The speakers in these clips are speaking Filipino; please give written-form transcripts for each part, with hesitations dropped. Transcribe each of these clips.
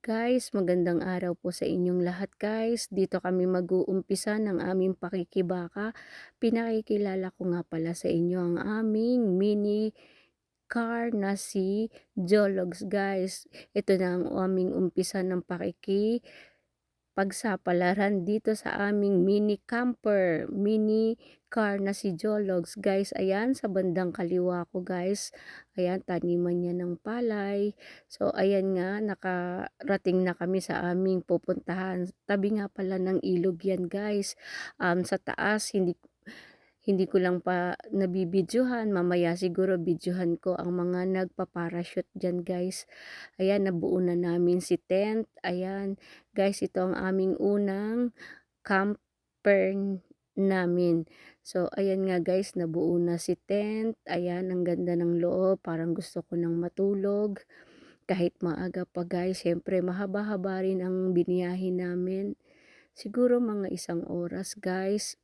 Guys, magandang araw po sa inyong lahat guys. Dito kami mag-uumpisa ng aming pakikibaka. Pinakikilala ko nga pala sa inyo ang aming mini car na si Jologs guys. Ito na ang aming umpisa ng pagsapalaran dito sa aming mini camper, mini car na si Jologs. Guys, ayan, sa bandang kaliwa ko guys, ayan, taniman niya ng palay. So, ayan nga, nakarating na kami sa aming pupuntahan. Tabi nga pala ng ilog yan guys. Sa taas, hindi ko lang pa nabibidyohan. Mamaya siguro videohan ko ang mga nagpa-parachute dyan guys. Ayan, nabuo na namin si tent. Ayan, guys, ito ang aming unang camper namin. So, ayan nga guys, nabuo na si tent. Ayan, ang ganda ng loob. Parang gusto ko nang matulog. Kahit maaga pa guys, syempre mahaba-haba rin ang biniyahin namin. Siguro mga 1 oras guys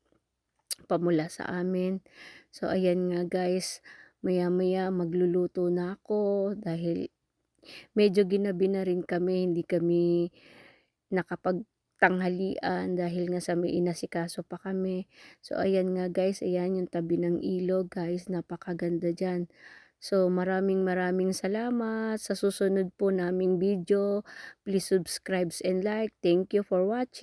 pamula sa amin. So, ayan nga guys, maya-maya magluluto na ako dahil medyo ginabi na rin kami, hindi kami nakapagtanghalian dahil nga sa may inasikaso pa kami. So, ayan nga guys, ayan yung tabi ng ilog guys, napakaganda dyan. So, maraming maraming salamat sa susunod po naming video. Please subscribe and like. Thank you for watching.